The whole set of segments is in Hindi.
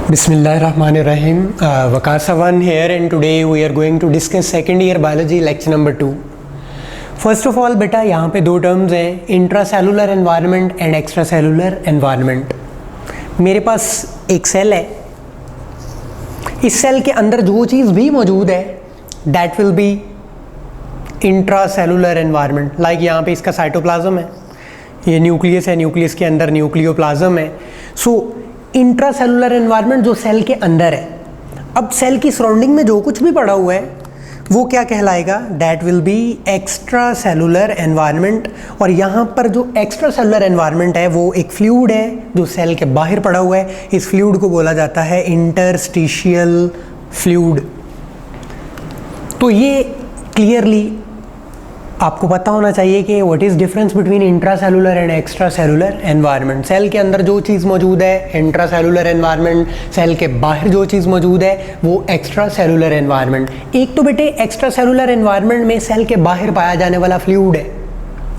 Bismillahirrahmanirrahim. Waqar Sawan here, and today we are going to discuss second year biology lecture number 2. First of all बेटा यहाँ पे दो टर्म्स हैं, intra cellular environment and extra cellular environment. मेरे पास एक सेल है, इस सेल के अंदर जो चीज़ भी मौजूद है that will be intra cellular environment. Like यहाँ पे इसका साइटोप्लाज्म है, ये न्यूक्लियस है, न्यूक्लियस के अंदर न्यूक्लियोप्लाज्म है। सो इंट्रा सेलुलर एनवायरनमेंट जो सेल के अंदर है। अब सेल की सराउंडिंग में जो कुछ भी पड़ा हुआ है वो क्या कहलाएगा? That will be extra cellular environment. और यहाँ पर जो एक्स्ट्रा सेलुलर एनवायरनमेंट है वो एक फ्लूइड है जो सेल के बाहर पड़ा हुआ है। इस फ्लूइड को बोला जाता है इंटरस्टिशियल फ्लूइड। तो ये क्लियरली आपको पता होना चाहिए कि what is difference between intra cellular and extra cellular environment. Cell के अंदर जो चीज़ मौजूद है इंट्रा सेलुलर एनवायरनमेंट, सेल के बाहर जो चीज़ मौजूद है वो एक्स्ट्रा सेलुलर एनवायरनमेंट। एक तो बेटे एक्स्ट्रा सेलुलर एनवायरनमेंट में सेल के बाहर पाया जाने वाला फ्लूइड है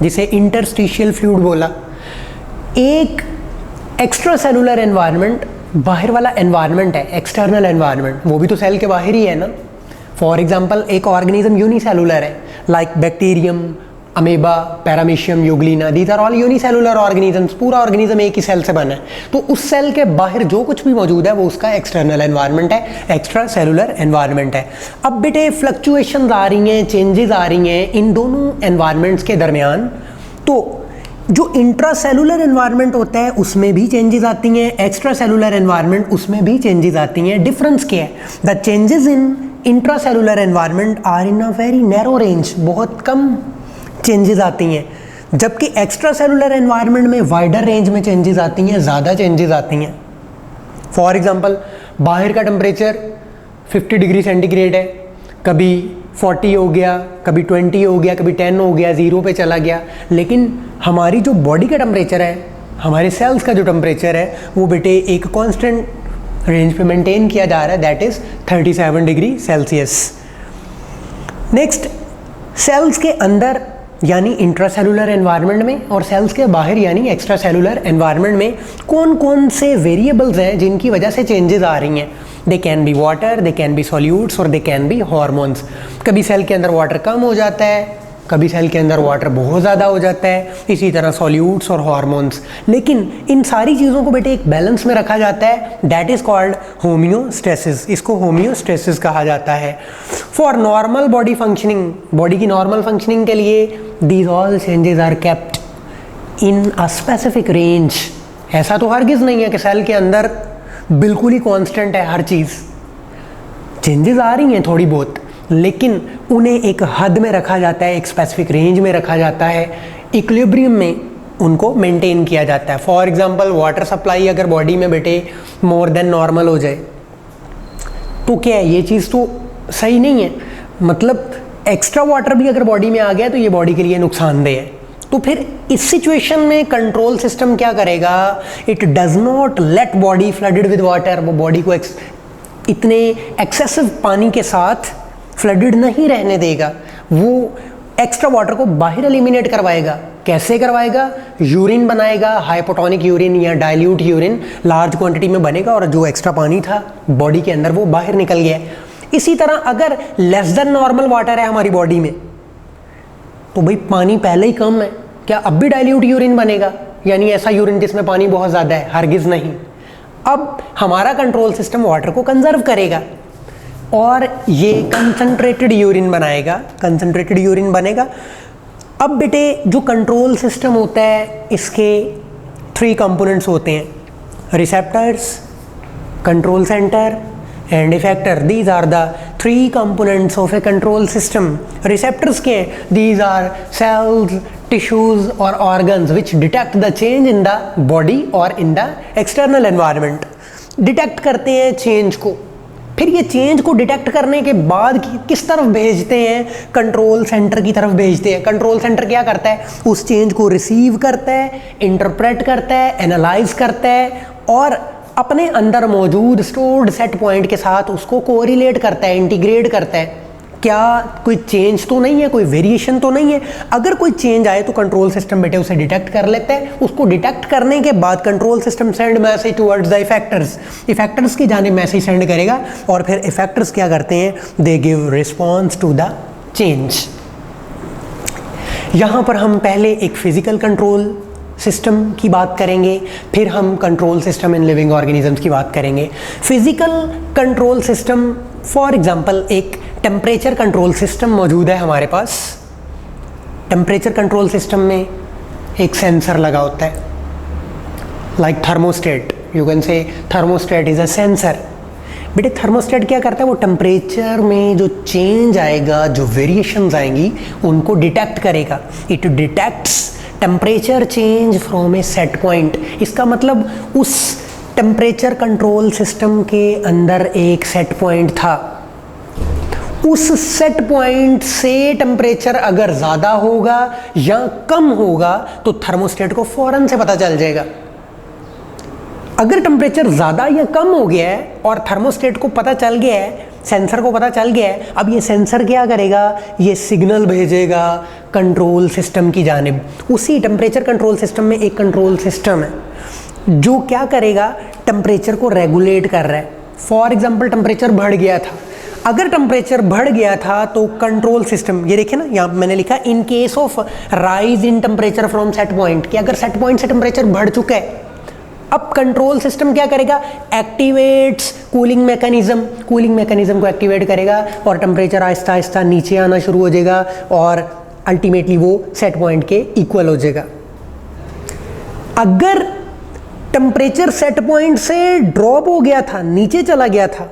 जिसे इंटरस्टिशियल फ्लूइड बोला। एक एक्स्ट्रा सेलुलर एनवायरनमेंट बाहर वाला एनवायरनमेंट है, एक्सटर्नल एनवायरनमेंट, वो भी तो सेल के बाहर ही है ना। फॉर एग्जाम्पल एक ऑर्गेनिज्म यूनिसेलुलर है, like bacterium, amoeba, paramecium, euglena, these are all unicellular organisms. पूरा ऑर्गेनिज्म एक ही सेल से बना है, तो उस सेल के बाहर जो कुछ भी मौजूद है वो उसका एक्सटर्नल एनवायरनमेंट है, एक्स्ट्रा सेलुलर एनवायरनमेंट है। अब बेटे फ्लक्चुएशंस आ रही हैं, चेंजेस आ रही हैं इन दोनों एनवायरनमेंट्स के दरमियान। तो जो इंट्रा सेलुलर एनवायरनमेंट होता है उसमें भी चेंजेस आती हैं, एक्स्ट्रा सेलुलर एनवायरनमेंट उसमें भी चेंजेस आती हैं। डिफरेंस क्या है? The changes in intra cellular environment are in a very narrow range, बहुत कम चेंजेस आती हैं, जबकि एक्स्ट्रा सेलुलर एनवायरनमेंट में वाइडर रेंज में चेंजेस आती हैं, ज़्यादा चेंजेस आती हैं। फॉर एग्जांपल बाहर का टेम्परेचर 50 डिग्री सेंटीग्रेड है, कभी 40 हो गया, कभी 20 हो गया, कभी 10 हो गया, 0 पे चला गया। लेकिन हमारी जो बॉडी का टेम्परेचर है, हमारे सेल्स का जो टेम्परेचर है वो बेटे एक कांस्टेंट रेंज पे मेंटेन किया जा रहा है, that is 37 degree Celsius. Next, cells के अंदर यानी इंट्रासेलुलर एनवायरनमेंट में और सेल्स के बाहर यानी एक्स्ट्रा सेलुलर एनवायरनमेंट में कौन कौन से वेरिएबल्स हैं जिनकी वजह से चेंजेस आ रही हैं? They can be water, they can be solutes और दे कैन बी हार्मोन्स। कभी सेल के अंदर वाटर कम हो जाता है, कभी सेल के अंदर वाटर बहुत ज़्यादा हो जाता है, इसी तरह सॉल्यूट्स और हार्मोन्स। लेकिन इन सारी चीज़ों को बेटे एक बैलेंस में रखा जाता है, दैट इज़ कॉल्ड होम्योस्टेसिस। इसको होम्योस्टेसिस कहा जाता है। For normal body functioning, body की नॉर्मल फंक्शनिंग के लिए these all changes are kept in a specific range. ऐसा तो हरगिज़ नहीं है कि सेल के अंदर बिल्कुल ही कॉन्स्टेंट है हर चीज़, चेंजेस आ रही हैं थोड़ी बहुत, लेकिन उन्हें एक हद में रखा जाता है, एक स्पेसिफिक रेंज में रखा जाता है, इक्विलिब्रियम में उनको मेंटेन किया जाता है। फॉर एग्जांपल वाटर सप्लाई अगर बॉडी में बेटे मोर देन नॉर्मल हो जाए तो क्या है, ये चीज़ तो सही नहीं है। मतलब एक्स्ट्रा वाटर भी अगर बॉडी में आ गया तो ये बॉडी के लिए नुकसानदेह है। तो फिर इस सिचुएशन में कंट्रोल सिस्टम क्या करेगा? It does not let body flooded with water. वो बॉडी को इतने एक्सेसिव पानी के साथ फ्लडेड नहीं रहने देगा, वो एक्स्ट्रा वाटर को बाहर एलिमिनेट करवाएगा। कैसे करवाएगा? यूरिन बनाएगा, हाइपोटोनिक यूरिन या डाइल्यूट यूरिन लार्ज क्वांटिटी में बनेगा और जो एक्स्ट्रा पानी था बॉडी के अंदर वो बाहर निकल गया। इसी तरह अगर लेस देन नॉर्मल वाटर है हमारी बॉडी में तो भाई पानी पहले ही कम है, क्या अब भी डाइल्यूट यूरिन बनेगा? यानी ऐसा यूरिन जिसमें पानी बहुत ज़्यादा है? हरगिज़ नहीं। अब हमारा कंट्रोल सिस्टम वाटर को कंजर्व करेगा और ये कंसंट्रेटेड यूरिन बनाएगा, कंसंट्रेटेड यूरिन बनेगा। अब बेटे जो कंट्रोल सिस्टम होता है इसके 3 कंपोनेंट्स होते हैं, receptors, control center and effector. These are the 3 components of a control system. Receptors के दीज आर सेल्स, टिश्यूज और organs which detect the change in the body और in the external environment. Detect करते हैं चेंज को, फिर ये चेंज को डिटेक्ट करने के बाद किस तरफ भेजते हैं? कंट्रोल सेंटर की तरफ भेजते हैं। कंट्रोल सेंटर क्या करता है? उस चेंज को रिसीव करता है, इंटरप्रेट करता है, एनालाइज करता है और अपने अंदर मौजूद स्टोर्ड सेट पॉइंट के साथ उसको कोरिलेट करता है, इंटीग्रेट करता है। क्या कोई चेंज तो नहीं है, कोई वेरिएशन तो नहीं है। अगर कोई चेंज आए तो कंट्रोल सिस्टम बेटे उसे डिटेक्ट कर लेता है। उसको डिटेक्ट करने के बाद control system send message towards the effectors, effectors की जानिब मैसेज सेंड करेगा और फिर इफेक्टर्स क्या करते हैं, they give response to the change. यहाँ पर हम पहले एक फिजिकल कंट्रोल सिस्टम की बात करेंगे, फिर हम control system in living organisms की बात करेंगे। Physical control system, for example एक टेम्परेचर कंट्रोल सिस्टम मौजूद है हमारे पास। टेम्परेचर कंट्रोल सिस्टम में एक सेंसर लगा होता है, like thermostat, you can say thermostat is a sensor. बेटे थर्मोस्टेट क्या करता है, वो टेम्परेचर में जो चेंज आएगा, जो वेरिएशंस आएंगी उनको डिटेक्ट करेगा। It detects temperature change from A set point. इसका मतलब उस टेम्परेचर कंट्रोल सिस्टम के अंदर एक सेट पॉइंट था, उस सेट पॉइंट से टेम्परेचर अगर ज़्यादा होगा या कम होगा तो थर्मोस्टेट को फौरन से पता चल जाएगा। अगर टेम्परेचर ज़्यादा या कम हो गया है और थर्मोस्टेट को पता चल गया है, सेंसर को पता चल गया है, अब ये सेंसर क्या करेगा, ये सिग्नल भेजेगा कंट्रोल सिस्टम की जानिब। उसी टेम्परेचर कंट्रोल सिस्टम में एक कंट्रोल सिस्टम है जो क्या करेगा, टेम्परेचर को रेगुलेट कर रहा है। फॉर एग्जाम्पल टेम्परेचर बढ़ गया था, अगर टेम्परेचर बढ़ गया था तो कंट्रोल सिस्टम, ये देखिए ना यहाँ मैंने लिखा in case of rise in temperature from set point, कि अगर सेट पॉइंट से टेम्परेचर बढ़ चुका है, अब कंट्रोल सिस्टम क्या करेगा, activates cooling mechanism, cooling mechanism को एक्टिवेट करेगा और टेम्परेचर आहिस्ता आहिस्ता नीचे आना शुरू हो जाएगा और अल्टीमेटली वो सेट पॉइंट के इक्वल हो जाएगा। अगर टेम्परेचर सेट पॉइंट से ड्रॉप हो गया था, नीचे चला गया था,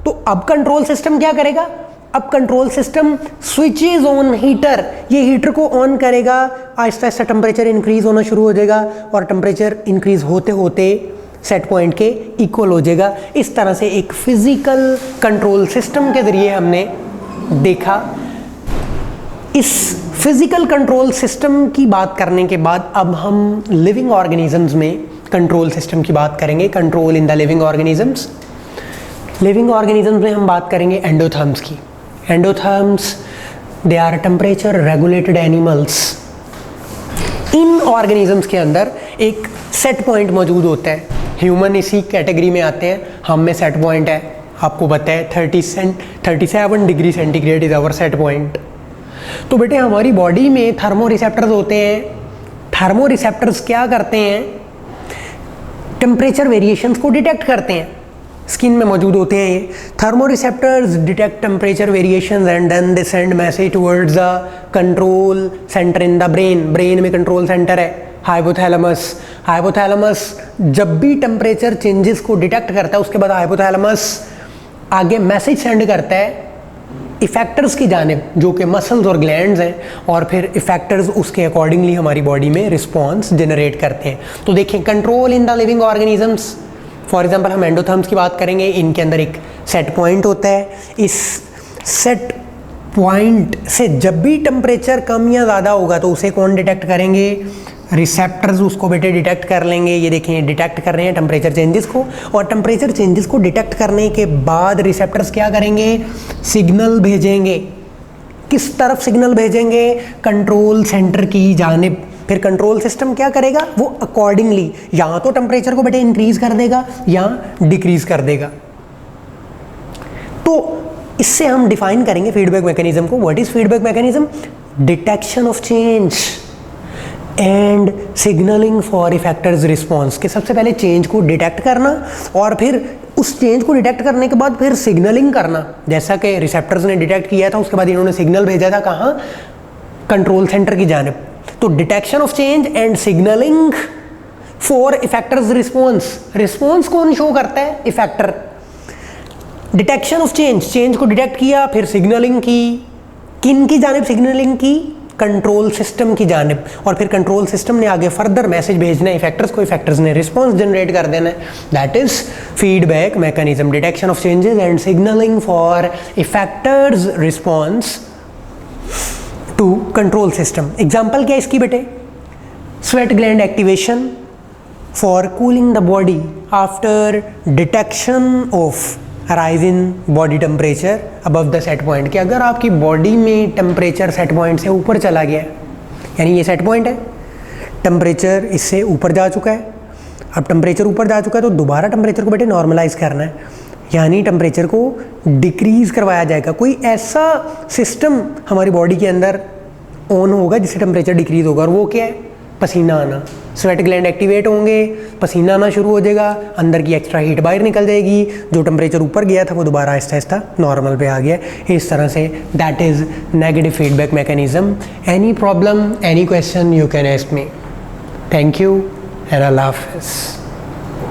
तो अब कंट्रोल सिस्टम क्या करेगा, अब control system switches on heater, ये हीटर को ऑन करेगा, आहिस्ता आहिस्ता टेम्परेचर इंक्रीज होना शुरू हो जाएगा और टेम्परेचर इंक्रीज होते होते सेट पॉइंट के इक्वल हो जाएगा। इस तरह से एक फिजिकल कंट्रोल सिस्टम के जरिए हमने देखा। इस फिजिकल कंट्रोल सिस्टम की बात करने के बाद अब हम लिविंग ऑर्गेनिजम्स में कंट्रोल सिस्टम की बात करेंगे, control in the living organisms. Living organisms में हम बात करेंगे एंडोथर्म्स की। Endotherms they are temperature regulated animals. इन ऑर्गेनिजम्स के अंदर एक सेट पॉइंट मौजूद होता है। ह्यूमन इसी कैटेगरी में आते हैं, हम में सेट पॉइंट है, आपको पता है 37 degree centigrade is our set point. तो बेटे हमारी बॉडी में थर्मो रिसेप्टर्स होते हैं। थर्मो रिसेप्टर्स क्या करते हैं, टेम्परेचर वेरिएशंस को डिटेक्ट करते हैं। स्किन में मौजूद होते हैं ये thermo receptors, detect temperature variations and then they send message towards the control centre in the brain. Brain में कंट्रोल सेंटर है हाइपोथैलेमस। हाइपोथैलेमस जब भी टेम्परेचर चेंजेस को डिटेक्ट करता है उसके बाद हाइपोथैलेमस आगे मैसेज सेंड करता है इफेक्टर्स की जानिब, जो कि मसल्स और ग्लैंड्स हैं, और फिर इफेक्टर्स उसके अकॉर्डिंगली हमारी बॉडी में रिस्पॉन्स जनरेट करते हैं। तो देखें control in the living organisms, for example हम एंडोथर्म्स की बात करेंगे। इनके अंदर एक सेट पॉइंट होता है, इस सेट पॉइंट से जब भी टेम्परेचर कम या ज़्यादा होगा तो उसे कौन डिटेक्ट करेंगे, रिसेप्टर्स उसको बेटे डिटेक्ट कर लेंगे। ये देखें डिटेक्ट कर रहे हैं टेम्परेचर चेंजेस को, और टेम्परेचर चेंजेस को डिटेक्ट करने के बाद रिसेप्टर्स क्या करेंगे, सिग्नल भेजेंगे। किस तरफ सिग्नल भेजेंगे, कंट्रोल सेंटर की जानिब। फिर कंट्रोल सिस्टम क्या करेगा, वो अकॉर्डिंगली या तो टेम्परेचर को बेटे इंक्रीज कर देगा या डिक्रीज कर देगा। तो इससे हम डिफाइन करेंगे फीडबैक मैकेनिज्म को। What is feedback mechanism, detection of change and signalling for effectors response. के सबसे पहले चेंज को डिटेक्ट करना और फिर उस चेंज को डिटेक्ट करने के बाद फिर सिग्नलिंग करना। जैसा कि रिसेप्टर्स ने डिटेक्ट किया था उसके बाद इन्होंने सिग्नल भेजा था कहाँ, कंट्रोल सेंटर की जानिब। तो detection of change and signalling for effectors response. Response कौन शो करता है, effector. Detection of change, change को डिटेक्ट किया, फिर सिग्नलिंग की, किन की जानिब सिग्नलिंग की, कंट्रोल सिस्टम की जानिब, और फिर कंट्रोल सिस्टम ने आगे फर्दर मैसेज भेजना है इफेक्टर्स को, इफेक्टर्स ने रिस्पॉन्स जनरेट कर देना है। That is feedback mechanism, detection of changes and signalling for effectors response to control system. Example क्या है इसकी बेटे, sweat gland activation for cooling the body after detection of rise in body temperature above the set point, कि अगर आपकी बॉडी में टेम्परेचर सेट पॉइंट से ऊपर चला गया, यानी ये सेट पॉइंट है, टेम्परेचर इससे ऊपर जा चुका है, अब टेम्परेचर ऊपर जा चुका है तो दोबारा टेम्परेचर को बेटे नॉर्मलाइज करना है, यानी टेम्परेचर को डिक्रीज करवाया जाएगा। कोई ऐसा सिस्टम हमारी बॉडी के अंदर ऑन होगा जिससे टेम्परेचर डिक्रीज होगा, और वो क्या है? पसीना आना। स्वेट ग्लैंड एक्टिवेट होंगे, पसीना आना शुरू हो जाएगा, अंदर की एक्स्ट्रा हीट बाहर निकल जाएगी, जो टेम्परेचर ऊपर गया था वो दोबारा आहिस्ता आहिस्ता नॉर्मल पे आ गया। इस तरह से that is negative feedback mechanism. Any problem, any question, you can ask me. Thank you and अल्लाह हाफिज़।